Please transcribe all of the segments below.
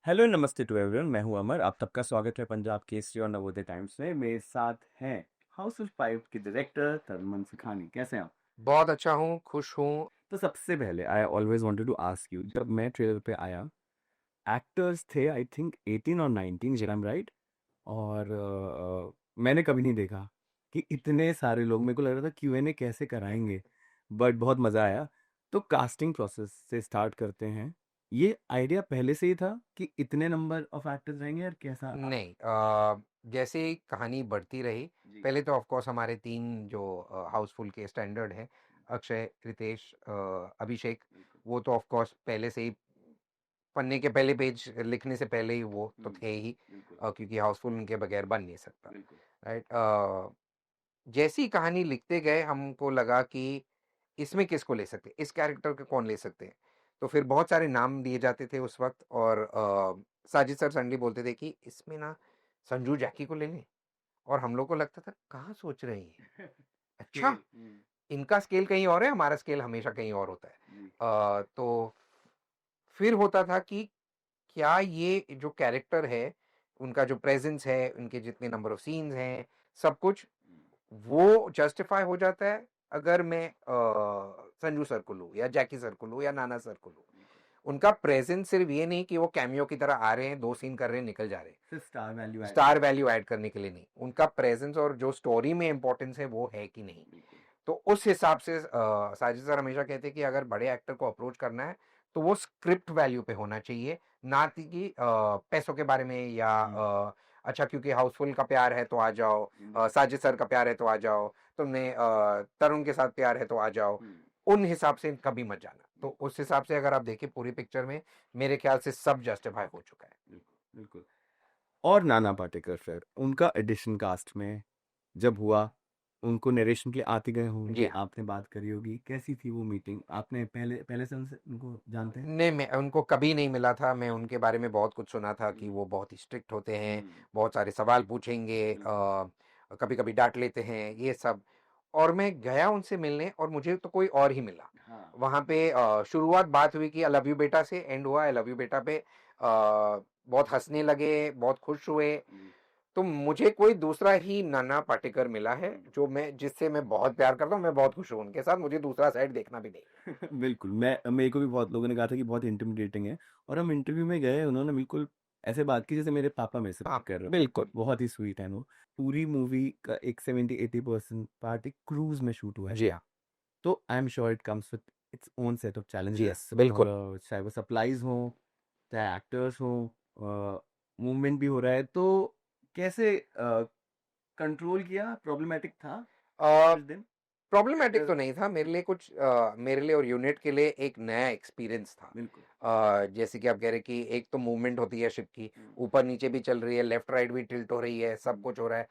Hello नमस्ते to everyone, मैं हूं अमर। आप सबका स्वागत है पंजाब केसरी और नवोदय टाइम्स में। मेरे साथ हैं हाउसफुल 5 के डायरेक्टर तरमन सुखानी। कैसे हैं आप? बहुत अच्छा हूँ, खुश हूँ। तो सबसे पहले I always wanted to ask you, जब मैं ट्रेलर पे आया, एक्टर्स थे आई थिंक 18 और 19, आई एम राइट? और मैंने कभी नहीं देखा कि इतने सारे लोग, मेरे को लग रहा था क्यूएनए कैसे कराएंगे, बट बहुत मज़ा आया। तो कास्टिंग प्रोसेस से स्टार्ट करते हैं। ये आइडिया पहले से ही था कि इतने नंबर ऑफ एक्टर्स रहेंगे, और कैसा नहीं, जैसे ही कहानी बढ़ती रही, जी पहले तो ऑफ कोर्स हमारे 3 जो हाउसफुल के स्टैंडर्ड हैं, अक्षय, रितेश, अभिषेक, बिल्कुल। वो तो ऑफ कोर्स पहले से ही पन्ने के पहले पेज लिखने से पहले ही वो तो थे ही, बिल्कुल क्योंकि हाउसफुल उनके बगैर बन नहीं सकता, बिल्कुल। राइट। जैसी कहानी लिखते गए हमको लगा कि इसमें किसको ले सकते हैं, इस कैरेक्टर को कौन ले सकते हैं। तो फिर बहुत सारे नाम दिए जाते थे उस वक्त, और साजिद सर सडनली बोलते थे कि इसमें ना संजू जैकी को ले लें। और हम लोग को लगता था कहाँ सोच रहे हैं, अच्छा, स्केल इनका स्केल कहीं और है, हमारा स्केल हमेशा कहीं और होता है। जी तो फिर होता था कि क्या ये जो कैरेक्टर है, उनका जो प्रेजेंस है, उनके जितने नंबर ऑफ सीन्स हैं, सब कुछ वो जस्टिफाई हो जाता है अगर मैं संजू सर को लूँ या जैकी सर को लूँ या नाना सर को लूँ। उनका प्रेजेंस सिर्फ ये नहीं कि वो कैमियो की तरह आ रहे हैं, 2 सीन कर रहे हैं, निकल जा रहे हैं, सिर्फ star value add star value add करने के लिए नहीं, उनका प्रेजेंस और जो स्टोरी में इंपॉर्टेंस है वो है कि नहीं। बिल्कुल तो उस हिसाब से साजिद सर हमेशा कहते हैं कि अगर बड़े एक्टर को अप्रोच करना है तो वो स्क्रिप्ट वैल्यू पे होना चाहिए, ना कि पैसों के बारे में, या जी अच्छा क्योंकि हाउसफुल का प्यार है तो आ जाओ, साजिद सर का प्यार है तो आ जाओ, तुमने तरुण के साथ प्यार है तो आ जाओ। उन हिसाब से कभी मत जाना। तो उस हिसाब से अगर आप देखिए पूरी पिक्चर में, मेरे ख्याल से सब जस्टिफाई हो चुका है। बिल्कुल बिल्कुल। और नाना पाटेकर सर, उनका एडिशन कास्ट में जब हुआ, उनको नरेशन के लिए आते गए जी होंगे, हाँ। आपने बात करी होगी, कैसी थी वो मीटिंग? आपने पहले पहले से उनसे उनको जानते हैं? नहीं, मैं उनको कभी नहीं मिला था। मैं उनके बारे में बहुत कुछ सुना था कि वो बहुत ही स्ट्रिक्ट होते हैं, बहुत सारे सवाल पूछेंगे, कभी कभी डांट लेते हैं, ये सब। और मैं गया उनसे मिलने और मुझे तो कोई और ही मिला हाँ वहाँ पे। शुरुआत बात हुई कि आई लव यू बेटा से, एंड हुआ आई लव यू बेटा पे। बहुत हंसने लगे, बहुत खुश हुए। तो मुझे कोई दूसरा ही नाना पाटेकर मिला है जो मैं जिससे मैं बहुत प्यार करता हूँ, मैं बहुत खुश हूँ उनके साथ, मुझे दूसरा साइड देखना भी नहीं। बिल्कुल। मैं, मेरे को भी बहुत लोगों ने कहा था कि बहुत इंटिमिडेटिंग है, और हम इंटरव्यू में गए, उन्होंने बिल्कुल ऐसे बात की जैसे मेरे पापा मेरे से हाँ, बात कर रहे हो। बिल्कुल। बहुत ही स्वीट है वो। पूरी मूवी का एक 70-80% पार्ट एक क्रूज में शूट हुआ है। जी हाँ। तो I am sure it comes with its own set of जी चैलेंजेस। यस, बिल्कुल। और चाहे वो सप्लाईज हो, चाहे एक्टर्स हो, मूवमेंट भी हो रहा है, तो कैसे कंट्रोल किया? प्रॉब्लमेटिक था कुछ दिन? प्रॉब्लमेटिक एक्टर तो नहीं था मेरे लिए कुछ, मेरे लिए और यूनिट के लिए एक नया एक्सपीरियंस था। बिल्कुल जैसे कि आप कह रहे कि एक तो मूवमेंट होती है शिप की, ऊपर नीचे भी चल रही है, लेफ्ट राइट भी टिल्ट हो रही है, सब कुछ हो रहा है।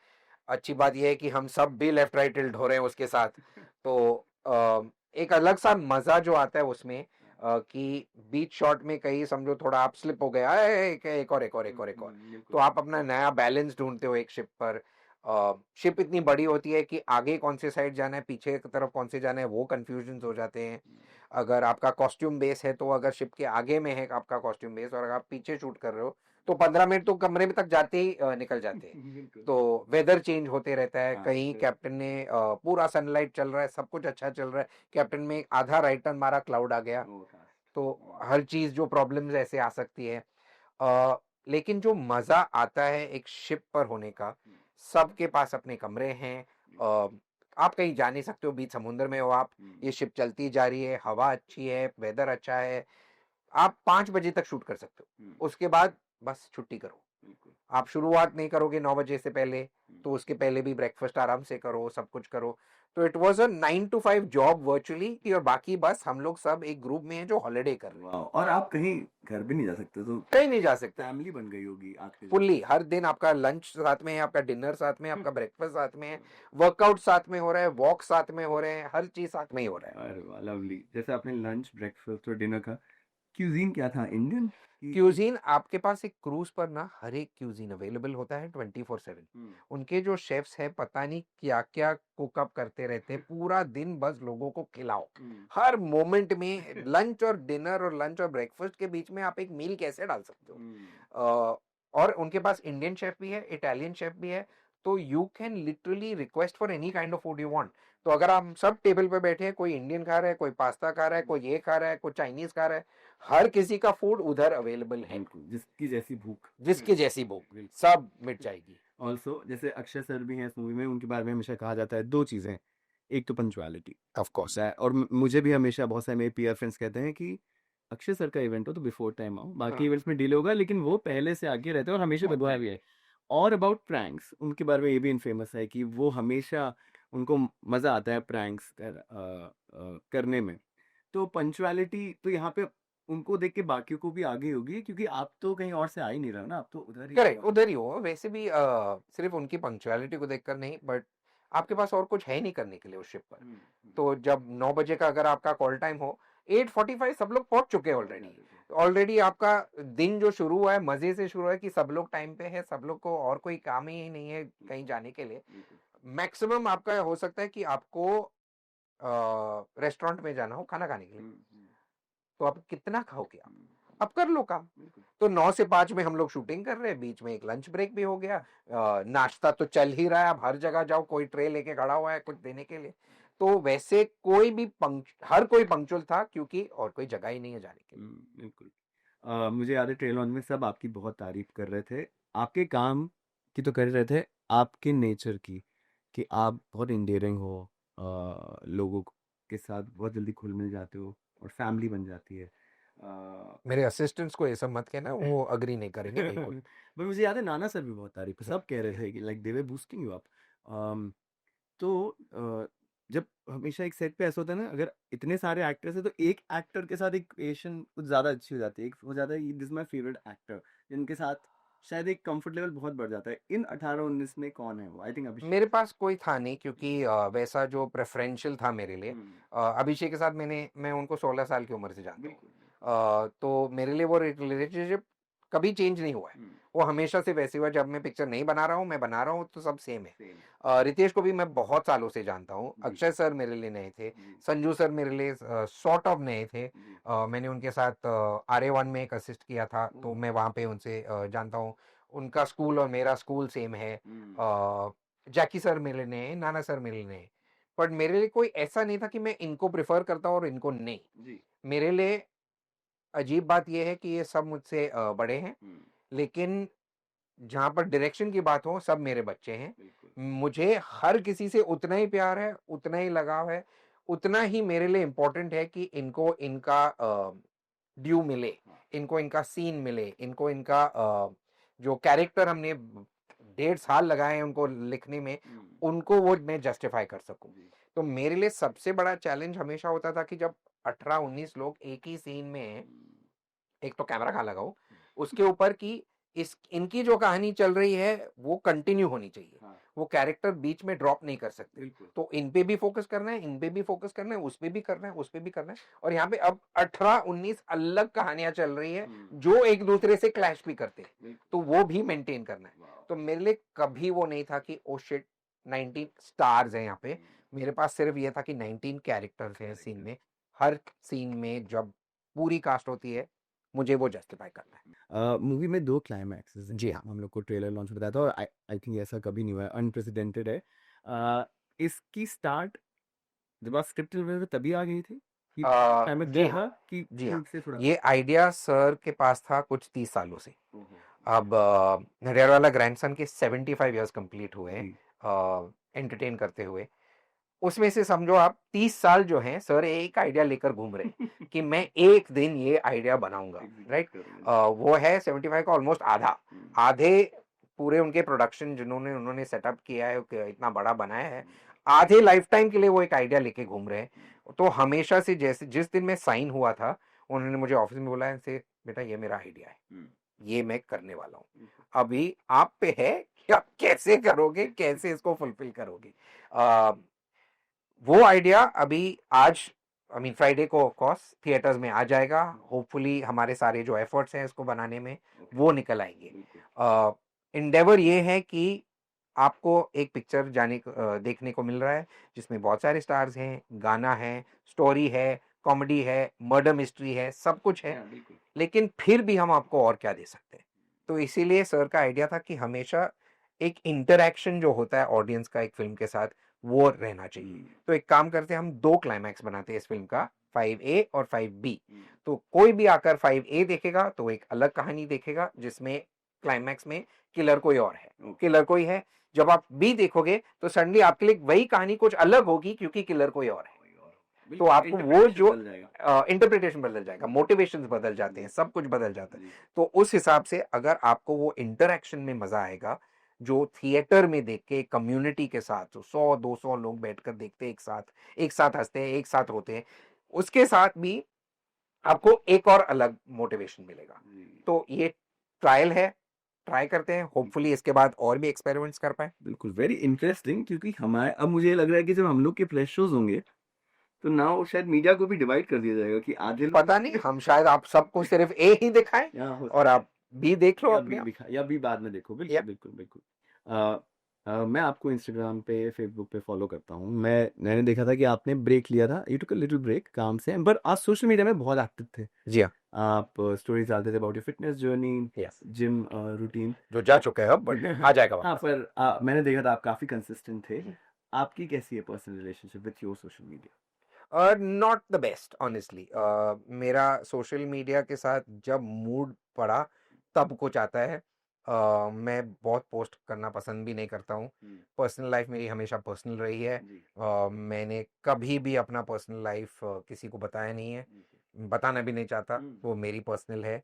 अच्छी बात यह है कि हम सब भी लेफ्ट राइट टिल्ट हो रहे हैं उसके साथ। तो एक अलग सा मजा जो आता है उसमें, कि बीच शॉट में कहीं समझो थोड़ा आप स्लिप हो गया, एक और एक और एक और एक और, तो बिल्कुल आप अपना नया बैलेंस ढूंढते हो एक शिप पर। शिप इतनी बड़ी होती है कि आगे कौन से साइड जाना है, पीछे की तरफ कौन से जाना है, वो कंफ्यूजन हो जाते हैं। अगर आपका कॉस्ट्यूम बेस है तो अगर शिप के आगे में है आपका कॉस्ट्यूम बेस और अगर आप पीछे शूट कर रहे हो तो 15 मिनट तो कमरे में तक जाते ही निकल जाते हैं। बिल्कुल। तो वेदर चेंज होते रहता है, हाँ कहीं कैप्टन ने पूरा सनलाइट चल रहा है, सब कुछ अच्छा चल रहा है, कैप्टन में एक आधा राइट टर्न मारा, क्लाउड आ गया। वो था। तो हर चीज जो प्रॉब्लम्स ऐसे आ सकती है। अ, लेकिन जो मजा आता है एक शिप पर होने का, सबके पास अपने कमरे हैं। अ, आप कहीं जा नहीं सकते हो, बीच समुद्र में हो आप, ये शिप चलती जा रही है, हवा अच्छी है, वेदर अच्छा है, आप 5 बजे तक शूट कर सकते हो, उसके बाद बस छुट्टी करो। आप शुरुआत नहीं करोगे 9 बजे से पहले, तो उसके पहले भी ब्रेकफास्ट आराम से करो, सब कुछ करो। तो it was a 9 to 5 job virtually, और बाकी बस हम लोग सब एक ग्रुप में हैं जो हॉलीडे कर रहे हैं। वाह! और आप कहीं घर भी नहीं जा सकते, तो कहीं नहीं जा सकते, फैमिली बन गई होगी आखिरी दिन। फुल्ली हर दिन आपका लंच साथ में है, आपका डिनर साथ में है, आपका ब्रेकफास्ट साथ में है, वर्कआउट साथ में हो रहा है, वॉक साथ में हो रहे हैं, हर चीज साथ में ही हो रहा है। अरे वाह, लवली! जैसे आपने लंच, ब्रेकफास्ट और डिनर का, क्यूजीन क्या था, इंडियन? क्यूजीन आपके पास एक क्रूज पर ना हर एक क्यूजीन अवेलेबल होता है 24/7। उनके जो शेफ्स हैं पता नहीं क्या क्या कुकअप करते रहते हैं पूरा दिन, बस लोगों को खिलाओ हर मोमेंट में। लंच और डिनर और लंच और ब्रेकफास्ट के बीच में आप एक मील कैसे डाल सकते हो? और उनके पास इंडियन शेफ भी है, इटालियन शेफ भी है, तो you can literally request for any kind of food you want. तो अगर आप सब टेबल पे बैठे हैं, कोई इंडियन खा रहा है, कोई पास्ता खा रहा है, कोई ये खा रहा है, कोई चाइनीज खा रहा है, हर किसी का फूड उधर अवेलेबल है। जिसकी जैसी भूख, जिसकी जैसी भूख सब मिट जाएगी। ऑल्सो जैसे अक्षय सर भी हैं इस मूवी में, उनके बारे में हमेशा कहा जाता है दो चीजें, एक तो पंचुअलिटी ऑफ कोर्स। और मुझे भी हमेशा बहुत सारे मेरे पीआर फ्रेंड्स कहते हैं कि अक्षय सर का इवेंट हो तो बिफोर टाइम आओ, बाकी इवेंट्स में डिले होगा लेकिन वो पहले से आगे रहते हैं और हमेशा बदवाया भी है। और अबाउट प्रैंक्स, उनके बारे में ये भी इनफेमस है कि वो हमेशा उनको मजा आता है प्रैंक्स करने में। तो पंचुअलिटी तो यहाँ पे उनको देख के बाकियों को भी आगे होगी, क्योंकि आप तो कहीं और से आ ही नहीं रहे हो ना, आप तो उधर ही करेक्ट, उधर ही हो। वैसे भी सिर्फ उनकी पंक्चुअलिटी को देखकर नहीं, बट आपके पास और कुछ है नहीं करने के लिए उस शिप पर। तो जब 9 बजे का अगर आपका कॉल टाइम हो, 8:45 सब लोग पहुंच चुके हैं ऑलरेडी आपका दिन जो शुरू हुआ है मजे से शुरू है कि सब लोग टाइम पे है, सब लोग को और कोई काम ही नहीं है कहीं जाने के लिए। मैक्सिमम आपका हो सकता है कि आपको रेस्टोरेंट में जाना हो खाना खाने के लिए, तो आप कितना खाओगे? आप कर लो काम। तो 9 से 5 में हम लोग शूटिंग कर रहे हैं, बीच में एक लंच ब्रेक भी हो गया, नाश्ता तो चल ही रहा है, आप हर जगह जाओ कोई ट्रे लेके खड़ा हुआ है कुछ देने के लिए। तो वैसे कोई भी हर कोई पंक्चुअल था, क्योंकि और कोई जगह ही नहीं है जाने के लिए। बिल्कुल। मुझे याद है ट्रेलर में सब आपकी बहुत तारीफ कर रहे थे, आपके काम की तो कर रहे थे, आपके नेचर की, कि आप बहुत इंडेयरिंग हो, लोगों के साथ बहुत जल्दी घुल मिल जाते हो और फैमिली बन जाती है। मेरे असिस्टेंट्स को ये सब मत कहना, वो अग्री नहीं करेंगे बिल्कुल। पर मुझे याद है नाना सर भी बहुत तारीफ, सब कह रहे थे कि like they were boosting you up. तो जब हमेशा एक सेट पे ऐसा होता है ना, अगर इतने सारे एक्टर्स हैं तो एक एक्टर के साथ एक इक्वेशन कुछ ज्यादा अच्छी हो जाती है, एक हो जाता है दिस माय फेवरेट एक्टर, जिनके साथ शायद एक कंफर्ट लेवल बहुत बढ़ जाता है। इन 18-19 में कौन है वो? आई थिंक अभिषेक। मेरे पास कोई था नहीं, क्योंकि वैसा जो प्रेफरेंशियल था मेरे लिए, अभिषेक के साथ मैं उनको 16 साल की उम्र से जानता हूँ। तो मेरे लिए वो रिलेशनशिप कभी चेंज नहीं हुआ है, वो हमेशा से वैसे हुआ। जब मैं पिक्चर नहीं बना रहा हूँ, मैं बना रहा हूँ, तो सब सेम है। रितेश को भी मैं बहुत सालों से जानता हूँ, अक्षय सर मेरे लिए नए थे, संजू सर मेरे लिए सॉर्ट ऑफ नए थे। मैंने उनके साथ RA1 में एक असिस्ट किया था, तो मैं वहाँ पे उनसे जानता हूँ। उनका स्कूल और मेरा स्कूल सेम है। जैकी सर मेरे ने, नाना सर मेरे ने, बट मेरे लिए कोई ऐसा नहीं था कि मैं इनको प्रेफर करता हूँ और इनको नहीं। मेरे लिए अजीब बात यह है कि ये सब मुझसे बड़े हैं, लेकिन जहां पर डायरेक्शन की बात हो सब मेरे बच्चे हैं। मुझे हर किसी से उतना ही प्यार है, उतना ही लगाव है, उतना ही मेरे लिए इम्पोर्टेंट है कि इनको इनका ड्यू मिले, इनको इनका सीन मिले, इनको इनका जो कैरेक्टर हमने 1.5 साल लगाए हैं उनको लिखने में, उनको वो मैं जस्टिफाई कर सकूं। तो मेरे लिए सबसे बड़ा चैलेंज हमेशा होता था कि जब 18-19 लोग एक ही सीन में हैं, एक तो कैमरा कहाँ लगाओ, उसके ऊपर की इनकी जो कहानी चल रही है वो कंटिन्यू होनी चाहिए, वो कैरेक्टर बीच में ड्रॉप नहीं कर सकते। तो इन पे भी फोकस करना है, इन पे भी फोकस करना है, उस पे भी करना है, उस पे भी करना है। और यहाँ पे अब 18-19 अलग कहानियां चल रही है जो एक दूसरे से क्लैश भी करते हैं, तो वो भी मेंटेन करना है। तो मेरे लिए कभी वो नहीं था कि ओ शिट 19 स्टार्स हैं यहाँ पे। मेरे पास सिर्फ ये था कि 19 कैरेक्टर्स हैं सीन में, हर सीन में जब पूरी कास्ट होती है मुझे वो जस्टिफाई करना है। मूवी में 2 क्लाइमैक्सेस हैं, जी हाँ। हम लोग को ट्रेलर लॉन्च बताया था, और आई थिंक ऐसा कभी नहीं हुआ है, अनप्रेसिडेंटेड है। इसकी स्टार्ट जब आप स्क्रिप्ट लिख रहे थे तभी आ गई थी कि टाइम जी हाँ, कि जी हाँ, से थोड़ा ये आइडिया सर के पास था कुछ 30 सालों से। अब नडियाड वाला ग्रैंडसन के 75 इयर्स कंप्लीट हुए एंटरटेन करते हुए, उसमें से समझो आप 30 साल जो हैं सर एक आइडिया लेकर घूम रहे कि मैं एक दिन ये आइडिया बनाऊंगा, राइट। वो है 75 का ऑलमोस्ट आधे पूरे उनके प्रोडक्शन जिन्होंने उन्होंने सेटअप किया है, इतना बड़ा बनाया है, आधे लाइफ टाइम के लिए वो एक आइडिया लेके घूम रहे हैं। तो हमेशा से जैसे जिस दिन मैं साइन हुआ था, उन्होंने मुझे ऑफिस में बोला है बेटा ये मेरा आइडिया है, ये मैं करने वाला हूँ, अभी आप पे है कि आप कैसे करोगे, कैसे इसको फुलफिल करोगे। वो आइडिया अभी आज आई मीन फ्राइडे को ऑफ कोर्स थिएटर्स में आ जाएगा। होपफुली हमारे सारे जो एफर्ट्स हैं इसको बनाने में वो निकल आएंगे। इंडेवर ये है कि आपको एक पिक्चर देखने को मिल रहा है जिसमें बहुत सारे स्टार्स हैं, गाना है, स्टोरी है, कॉमेडी है, मर्डर मिस्ट्री है, सब कुछ है, लेकिन फिर भी हम आपको और क्या दे सकते हैं। तो इसीलिए सर का आइडिया था कि हमेशा एक इंटरेक्शन जो होता है ऑडियंस का एक फिल्म के साथ वो रहना चाहिए। तो एक काम करते हैं, हम 2 क्लाइमैक्स बनाते हैं इस फिल्म का, 5A और 5B। तो कोई भी आकर 5A देखेगा तो एक अलग कहानी देखेगा जिसमें क्लाइमैक्स में किलर कोई और है, किलर कोई है। जब आप बी देखोगे तो सडनली आपके लिए वही कहानी कुछ अलग होगी क्योंकि किलर कोई और है। तो आपको वो जो इंटरप्रिटेशन बदल जाएगा, मोटिवेशंस बदल जाते हैं, सब कुछ बदल जाता है। तो उस हिसाब से अगर आपको वो इंटरेक्शन में मजा आएगा जो थिएटर में देख के कम्युनिटी के साथ 100-200 लोग बैठकर देखते हैं, एक साथ हंसते हैं, एक साथ होते हैं, उसके साथ भी आपको एक और अलग मोटिवेशन मिलेगा। तो ये ट्रायल है, ट्राई करते हैं, होपफुली इसके बाद और भी एक्सपेरिमेंट्स कर पाए। बिल्कुल, वेरी इंटरेस्टिंग, क्योंकि हमारे अब मुझे लग रहा है कि जब हम लोग के प्रेस शोज होंगे तो ना वो शायद मीडिया को भी डिवाइड कर दिया जाएगा कि आधे लोग पता नहीं, हम शायद आप सबको सिर्फ ए ही दिखाएं और आप बी देख लो अपने आप। या भी बाद में देखो। बिल्कुल Yeah. बिल्कुल बिल्कुल। मैं आपको इंस्टाग्राम पे, फेसबुक पे फॉलो करता हूँ। मैंने देखा था कि आपने ब्रेक लिया था, you took a little break काम से, पर आप सोशल मीडिया में बहुत एक्टिव थे। जी हाँ, आप स्टोरीज डालते थे about your fitness journey, Yes. Gym routine, जो जा चुके हैं अब बट आ जाएगा हाँ, वापस। पर मैंने देखा था आप काफी कंसिस्टेंट थे। आपकी कैसी है personal relationship with your social media? Not the best honestly. मेरा सोशल मीडिया के साथ जब मूड पड़ा तब कुछ आता है। मैं बहुत पोस्ट करना पसंद भी नहीं करता हूँ। पर्सनल लाइफ मेरी हमेशा पर्सनल रही है। मैंने कभी भी अपना पर्सनल लाइफ किसी को बताया नहीं है, बताना भी नहीं चाहता। वो मेरी पर्सनल है।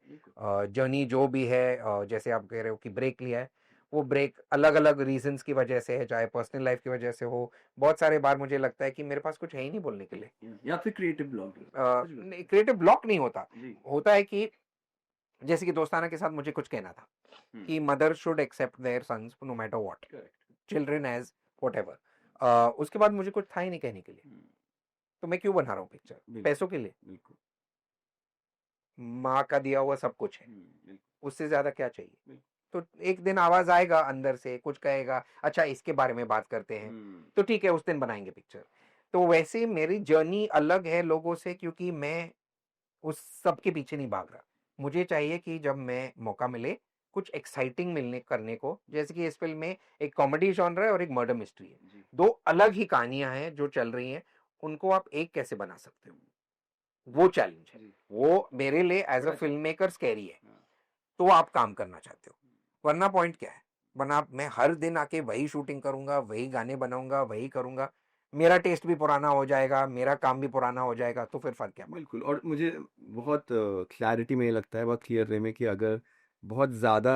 जर्नी जो भी है, जैसे आप कह रहे हो कि ब्रेक लिया है, वो ब्रेक अलग अलग रीजंस की वजह से है, चाहे पर्सनल लाइफ की वजह से हो। बहुत सारे बार मुझे लगता है कि मेरे पास कुछ है ही नहीं बोलने के लिए। या फिर क्रिएटिव ब्लॉग? क्रिएटिव ब्लॉक नहीं होता, होता है कि जैसे कि दोस्ताना के साथ मुझे कुछ कहना था कि mother should accept their sons no matter what, children age whatever. उसके बाद मुझे कुछ था ही नहीं कहने के लिए, तो मैं क्यों बना रहा हूँ पिक्चर? पैसों के लिए? माँ का दिया हुआ सब कुछ है, उससे ज्यादा क्या चाहिए? तो एक दिन आवाज आएगा अंदर से, कुछ कहेगा अच्छा इसके बारे में बात करते हैं, तो ठीक है उस दिन बनाएंगे पिक्चर। तो वैसे मेरी जर्नी अलग है लोगों से, क्योंकि मैं उस सब के पीछे नहीं भाग रहा। मुझे चाहिए कि जब मैं मौका मिले कुछ एक्साइटिंग मिलने करने को, जैसे कि इस फिल्म में एक कॉमेडी जॉनर है और एक मर्डर मिस्ट्री है, दो अलग ही कहानियां हैं जो चल रही हैं, उनको आप एक कैसे बना सकते हो? वो चैलेंज है, वो मेरे लिए as a film maker scary है। तो आप काम करना चाहते हो, वरना पॉइंट क्या है? वरना मैं हर दिन आके वही शूटिंग करूंगा, वही गाने बनाऊंगा, वही करूंगा, मेरा टेस्ट भी पुराना हो जाएगा, मेरा काम भी पुराना हो जाएगा, तो फिर फर्क क्या पड़ेगा? बिल्कुल। और मुझे बहुत क्लैरिटी में ये लगता है, बहुत क्लियर वे में, कि अगर बहुत ज़्यादा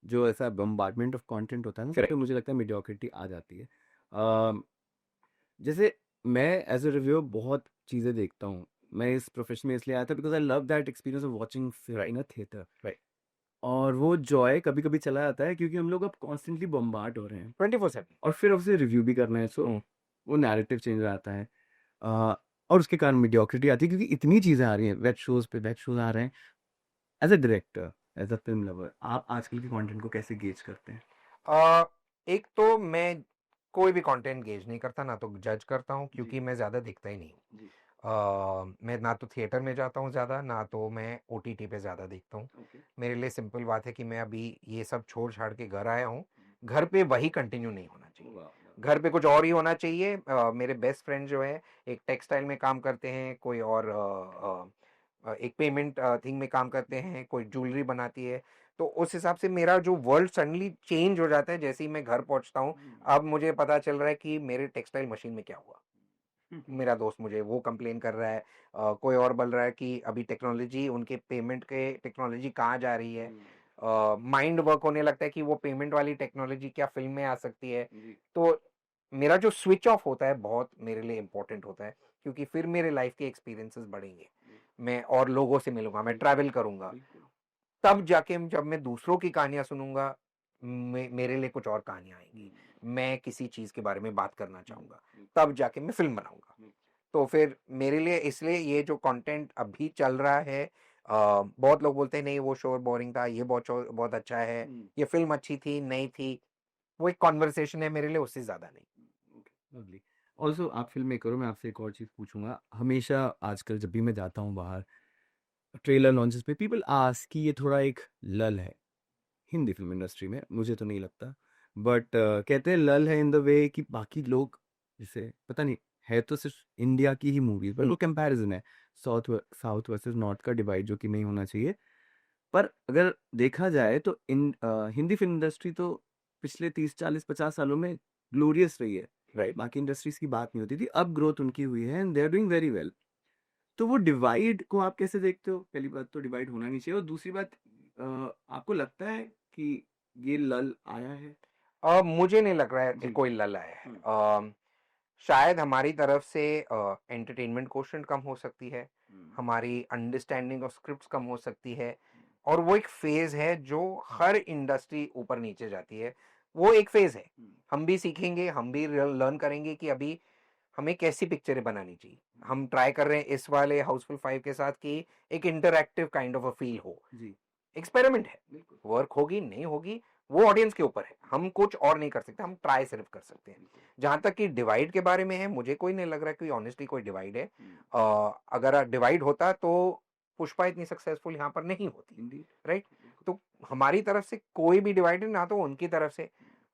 जो ऐसा बम्बार्डमेंट ऑफ कंटेंट होता है ना, Correct. तो मुझे लगता है मीडियोक्रिटी आ जाती है। जैसे मैं एज अ रिव्यूअर बहुत चीज़ें देखता हूँ। मैं इस प्रोफेशन में इसलिए आया था because I love that experience of watching in a theatre. Right. और वो जॉय कभी कभी चला जाता है क्योंकि हम लोग अब कॉन्स्टेंटली बम्बार्ड हो रहे हैं 24/7। और फिर उसे रिव्यू भी करना है, सो वो नैरेटिव चेंज हो जाता है। और उसके कारण मीडियोक्रिटी आती है क्योंकि इतनी चीज़ें आ रही हैं, वेब शोज पे वेब शोज आ रहे हैं। As a director, as a film lover, आप आजकल के कंटेंट को कैसे गेज करते हैं? एक तो मैं कोई भी कंटेंट गेज नहीं करता, ना तो जज करता हूँ, क्योंकि मैं ज़्यादा देखता ही नहीं हूँ। मैं ना तो थिएटर में जाता हूँ ज़्यादा, ना तो मैं ओटीटी पे ज़्यादा देखता हूँ। मेरे लिए सिंपल बात है कि मैं अभी ये सब छोड़ छाड़ के घर आया हूँ, घर पे वही कंटिन्यू नहीं होना चाहिए, घर पे कुछ और ही होना चाहिए। मेरे बेस्ट फ्रेंड जो है एक टेक्सटाइल में काम करते हैं, कोई और एक पेमेंट थिंग में काम करते हैं, कोई ज्वेलरी बनाती है। तो उस हिसाब से मेरा जो वर्ल्ड सडनली चेंज हो जाता है जैसे ही मैं घर पहुंचता हूँ। अब मुझे पता चल रहा है कि मेरे टेक्सटाइल मशीन में क्या हुआ। मेरा दोस्त मुझे वो कंप्लेन कर रहा है, कोई और बोल रहा है कि अभी टेक्नोलॉजी, उनके पेमेंट के टेक्नोलॉजी कहाँ जा रही है। माइंड वर्क होने लगता है कि वो पेमेंट वाली टेक्नोलॉजी क्या फिल्म में आ सकती है। तो मेरा जो स्विच ऑफ होता है बहुत मेरे लिए इंपॉर्टेंट होता है, क्योंकि फिर मेरे लाइफ के एक्सपीरियंसेस बढ़ेंगे, मैं और लोगों से मिलूंगा, मैं ट्रैवल करूंगा, तब जाके जब मैं दूसरों की कहानियां सुनूंगा, मेरे लिए कुछ और कहानियां आएंगी, मैं किसी चीज के बारे में बात करना चाहूंगा, तब जाके मैं फिल्म बनाऊंगा। तो फिर मेरे लिए इसलिए ये जो कंटेंट अभी चल रहा है, बहुत लोग बोलते हैं नहीं वो शो बोरिंग था, ये बहुत अच्छा है, ये फिल्म अच्छी थी नहीं थी, वो एक कॉन्वर्सेशन है मेरे लिए, उससे ज्यादा नहीं। लवली। ऑल्सो आप फिल्म मेकर हो, मैं आपसे एक और चीज़ पूछूंगा। हमेशा आजकल जब भी मैं जाता हूँ बाहर ट्रेलर लॉन्चेस पे, पीपल आस्क कि ये थोड़ा एक लल है हिंदी फिल्म इंडस्ट्री में। मुझे तो नहीं लगता, बट कहते हैं लल है इन द वे कि बाकी लोग, जैसे पता नहीं, है तो सिर्फ इंडिया की ही मूवीज, पर वो कंपैरिजन है साउथ साउथ वर्सेस नॉर्थ का डिवाइड, जो कि नहीं होना चाहिए। पर अगर देखा जाए तो हिंदी फिल्म इंडस्ट्री तो पिछले 30 40 50 सालों में ग्लोरियस रही है। राइट। बाकी इंडस्ट्रीज की बात नहीं होती थी, अब ग्रोथ उनकी हुई है and they are doing very well. तो वो डिवाइड को आप कैसे देखते हो? पहली बात तो डिवाइड होना नहीं चाहिए, और दूसरी बात, आपको लगता है कि ये लल आया है? मुझे नहीं लग रहा है कि जी। कोई लल आया है। शायद हमारी तरफ से एंटरटेनमेंट कोशेंट कम हो सकती है, हमारी अंडरस्टैंडिंग ऑफ स्क्रिप्ट्स कम हो सकती है, और वो एक फेज है जो हर इंडस्ट्री ऊपर नीचे जाती है, वो एक फेज है। हम भी सीखेंगे, हम भी लर्न करेंगे कि अभी हमें कैसी पिक्चरें बनानी चाहिए। हम ट्राई कर रहे हैं इस वाले हाउसफुल 5 के साथ कि एक interactive kind of a feel हो। जी। एक्सपेरिमेंट है, बिल्कुल। वर्क होगी नहीं होगी वो ऑडियंस के ऊपर है, हम कुछ और नहीं कर सकते, हम ट्राई सिर्फ कर सकते हैं। जहां तक कि डिवाइड के बारे में है, मुझे कोई नहीं लग रहा है कि ऑनेस्टली कोई डिवाइड है। अगर डिवाइड होता तो पुष्पा इतनी सक्सेसफुल यहाँ पर नहीं होती। इंडी। राइट। तो हमारी तरफ से कोई भी डिवाइड ना, तो उनकी तरफ से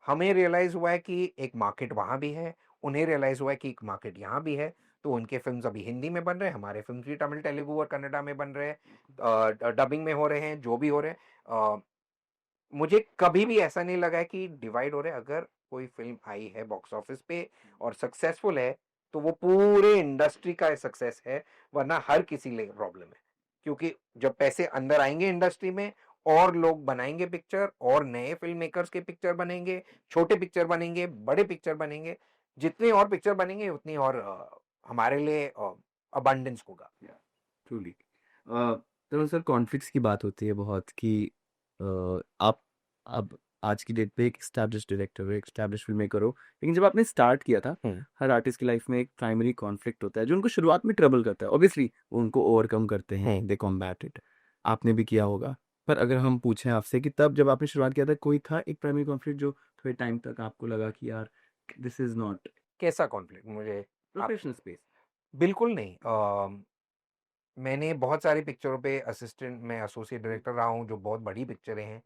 हमें रियलाइज हुआ है कि एक मार्केट वहां भी है, उन्हें रियलाइज हुआ है कि एक मार्केट यहाँ भी है, तो उनके फिल्म्स अभी हिंदी में बन रहे हैं, हमारे फिल्म्स भी तमिल तेलुगु और कन्नडा में बन रहे हैं, डबिंग में हो रहे हैं, जो भी हो रहे हैं। मुझे कभी भी ऐसा नहीं लगा है कि डिवाइड हो रहे हैं। अगर कोई फिल्म आई है बॉक्स ऑफिस पे और सक्सेसफुल है, तो वो पूरे इंडस्ट्री का सक्सेस है, वरना हर किसी लिए प्रॉब्लम है। क्योंकि जब पैसे अंदर आएंगे इंडस्ट्री में, और लोग बनाएंगे पिक्चर, और नए फिल्म मेकर्स के पिक्चर बनेंगे, छोटे पिक्चर बनेंगे, बड़े पिक्चर बनेंगे, जितनी और पिक्चर बनेंगे उतनी और हमारे लिए अबंडेंस होगा। ट्रूली। तो सर कॉन्फ्लिक्ट्स की बात होती है बहुत कि आप अब आज की डेट पे एक स्टैब्लिश डायरेक्टर हो, एक स्टैब्लिश फिल्म मेकर हो, लेकिन जब आपने स्टार्ट किया था, हर आर्टिस्ट की लाइफ में एक प्राइमरी कॉन्फ्लिक्ट होता है जो उनको शुरुआत में ट्रबल करता है। ऑब्वियसली वो उनको ओवरकम करते हैं, दे कॉम्बैट इट। आपने भी किया होगा। पर अगर हम पूछें आपसे कि तब जब आपने शुरुआत किया था, कोई था एक प्राइमरी कॉन्फ्लिक्ट जो थोड़े टाइम तक आपको लगा कि यार दिस इज नॉट कैसा कॉन्फ्लिक्ट मुझे आप प्रोफेशनल स्पेस? बिल्कुल नहीं। मैंने बहुत सारी पिक्चरों पे असिस्टेंट, मैं एसोसिएट डायरेक्टर रहा हूँ, जो बहुत बड़ी पिक्चरें हैं।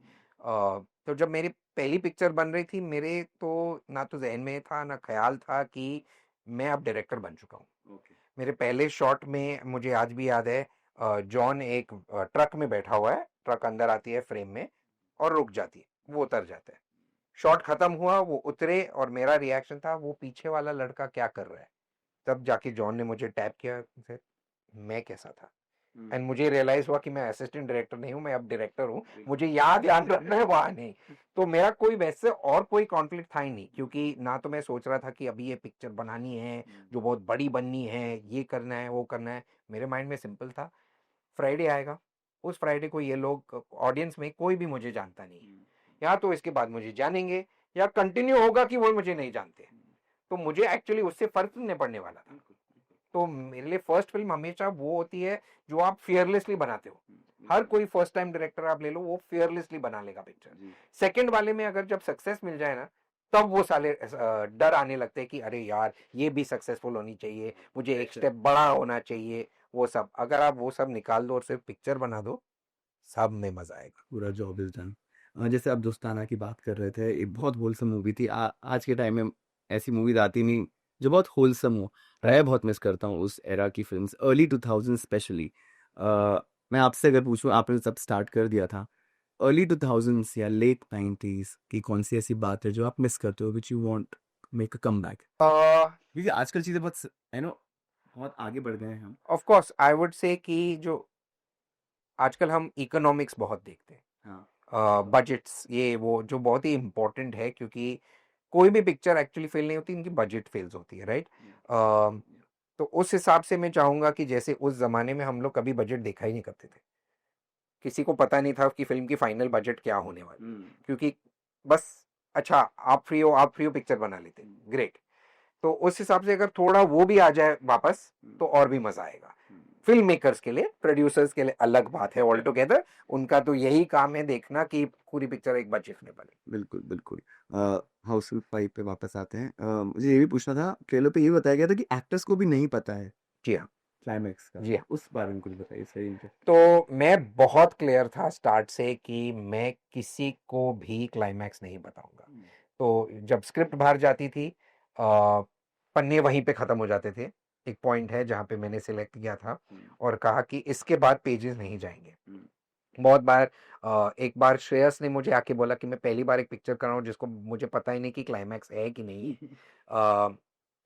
तो जब मेरी पहली पिक्चर बन रही थी, मेरे तो ना तो जहन में था ना ख्याल था कि मैं अब डायरेक्टर बन चुका हूँ। मेरे पहले शॉट में मुझे आज भी याद है, जॉन एक ट्रक में बैठा हुआ है, ट्रक अंदर आती है फ्रेम में और रुक जाती है, वो उतर जाता है। शॉट खत्म हुआ, वो उतरे, और मेरा रिएक्शन था वो पीछे वाला लड़का क्या कर रहा है। तब जाके जॉन ने मुझे टैप किया, फिर मैं कैसा था, एंड मुझे रियलाइज हुआ कि मैं असिस्टेंट डायरेक्टर नहीं हूँ, मैं अब डायरेक्टर हूँ। मुझे यहाँ ध्यान रखना है, वहां नहीं। तो मेरा कोई वैसे और कोई कॉन्फ्लिक्ट था ही नहीं, क्योंकि ना तो मैं सोच रहा था कि अभी ये पिक्चर बनानी है जो बहुत बड़ी बननी है, ये करना है वो करना है। मेरे माइंड में सिंपल था, फ्राइडे आएगा, उस फ्राइडे को ये लोग, ऑडियंस में कोई भी मुझे जानता नहीं है, या तो इसके बाद मुझे जानेंगे, या कंटिन्यू होगा कि वो मुझे नहीं जानते। तो मुझे एक्चुअली उससे फर्क नहीं पड़ने वाला था। तो मेरे लिए फर्स्ट फिल्म हमेशा वो होती है जो आप फियरलेसली बनाते हो। हर कोई फर्स्ट टाइम डायरेक्टर आप ले लो, वो फियरलेसली बना लेगा पिक्चर। सेकंड वाले में अगर जब सक्सेस मिल जाए ना, तब वो साले डर आने लगते हैं कि अरे यार ये भी सक्सेसफुल होनी चाहिए, मुझे एक स्टेप बड़ा होना चाहिए। वो सब अगर आप वो सब निकाल दो और सिर्फ पिक्चर बना दो, सब में मजा आएगा। पूरा जॉब इज डन। जैसे आप दोस्ताना की बात कर रहे थे, एक बहुत होलसम मूवी थी। आज के टाइम में ऐसी मूवीज आती नहीं जो बहुत होलसम हो। मैं बहुत मिस करता हूँ उस एरा की फिल्म्स, अर्ली 2000 स्पेशली। मैं आपसे अगर पूछूं, आपने जब स्टार्ट कर दिया था, अर्ली 2000s या लेट 90s की कौन सी ऐसी बात है जो आप मिस करते हो, which you want make a come back? क्योंकि आजकल चीज़ें बहुत, यू नो, बहुत आगे बढ़ गए हैं हम। Of course I would say कि जो आजकल हम इकोनॉमिक्स बहुत देखते हैं, हाँ। बजट्स, ये वो जो बहुत ही इंपॉर्टेंट है, क्योंकि कोई भी पिक्चर एक्चुअली फेल नहीं होती, इनकी बजट फेल्स होती है। राइट। तो उस हिसाब से मैं चाहूंगा कि जैसे उस जमाने में हम लोग कभी बजट देखा ही नहीं करते थे, किसी को पता नहीं था कि फिल्म की फाइनल बजट क्या होने वाली, क्योंकि बस अच्छा आप फ्री हो, आप फ्री हो, पिक्चर बना लेते, ग्रेट। तो उस हिसाब से अगर थोड़ा वो भी आ जाए वापस तो और भी मजा आएगा। फिल्म मेकर्स के लिए, प्रोड्यूसर्स के लिए अलग बात है ऑल टुगेदर। उनका तो यही काम है देखना कि पूरी पिक्चर एक बार जिसने बने। बिल्कुल बिल्कुल। हाउसफुल 5 पे वापस आते हैं। मुझे ये भी पूछना था, ट्रेलर पे ये बताया गया था कि एक्टर्स को भी नहीं पता है जी हाँ, क्लाइमैक्स का, जी हाँ। उस बारे में कुछ बताइए, सही इंटरेस्ट। तो मैं बहुत क्लियर था स्टार्ट से कि मैं किसी को भी क्लाइमैक्स नहीं बताऊंगा। तो जब स्क्रिप्ट बाहर जाती थी पन्ने वहीं पे खत्म हो जाते थे। एक पॉइंट है जहाँ पे मैंने सिलेक्ट किया था और कहा कि इसके बाद पेजेस नहीं जाएंगे। बहुत बार एक बार श्रेयस ने मुझे आके बोला कि मैं पहली बार एक पिक्चर कर रहा हूँ जिसको मुझे पता ही नहीं कि क्लाइमैक्स है कि नहीं।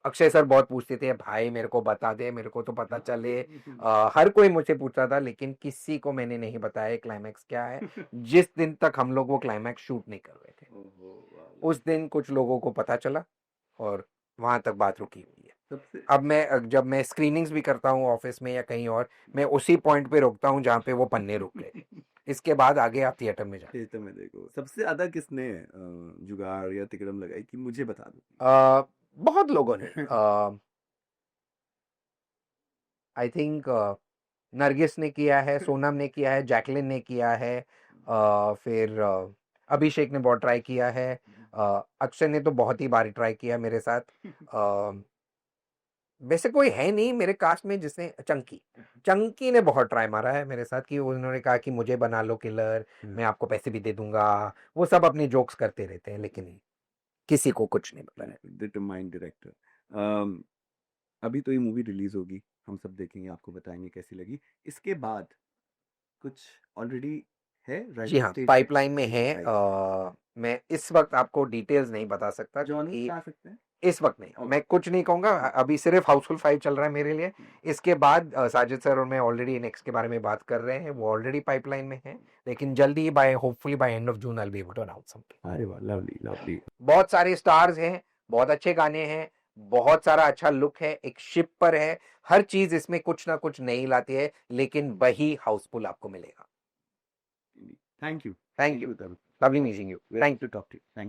अक्षय सर बहुत पूछते थे, भाई मेरे को बता दे, मेरे को तो पता चले। हर कोई मुझसे पूछता था, लेकिन किसी को मैंने नहीं बताया क्लाइमैक्स क्या है। जिस दिन तक हम लोग वो क्लाइमैक्स शूट नहीं कर रहे थे उस दिन कुछ लोगों को पता चला और वहां तक बात रुकी हुई है। अब मैं जब मैं स्क्रीनिंग्स भी करता हूँ ऑफिस में या कहीं और, मैं उसी पॉइंट पे रुकता हूँ जहाँ पे वो पन्ने रुक गए। इसके बाद आगे आप थिएटर में जाए। थिएटर में देखो। सबसे ज्यादा किसने जुगाड़ या तिकड़म लगाई कि मुझे बता दो? बहुत लोगों ने, आई थिंक नरगिस ने किया है, सोनम ने किया है, जैकलिन ने किया है, फिर अभिषेक ने बहुत ट्राई किया है, अक्षय ने तो बहुत ही बार ट्राई किया मेरे साथ। वैसे कोई है नहीं मेरे कास्ट में जिसने, चंकी ने बहुत ट्राई मारा है मेरे साथ कि उन्होंने कहा कि मुझे बना लो किलर, मैं आपको पैसे भी दे दूंगा। वो सब अपने जोक्स करते रहते हैं, लेकिन किसी को कुछ नहीं पता है। Determined director. अभी तो ये मूवी रिलीज होगी, हम सब देखेंगे, आपको बताएंगे कैसी लगी। इसके बाद कुछ ऑलरेडी है जी राइटिंग हाँ, स्टेज पे? पाइपलाइन में है। Right. मैं इस वक्त आपको डिटेल्स नहीं बता सकता जॉनी कि बता सकते हैं? इस वक्त नहीं, Okay. मैं कुछ नहीं कहूंगा। अभी सिर्फ हाउसफुल 5 चल रहा है मेरे लिए। इसके बाद साजिद सर और मैं ऑलरेडी नेक्स्ट के बारे में बात कर रहे हैं, वो ऑलरेडी पाइपलाइन में है। लेकिन जल्दी by hopefully by end of June I will be able to announce something. अरे वाह, लवली लवली। बहुत सारे स्टार्स हैं, बहुत अच्छे गाने हैं, बहुत सारा अच्छा लुक है, एक शिप पर है। हर चीज इसमें कुछ ना कुछ नई लाती है, लेकिन वही हाउसफुल आपको मिलेगा। Thank you. Thank you, Thank you. Lovely meeting you, Great thank to you. talk to you. Thank you.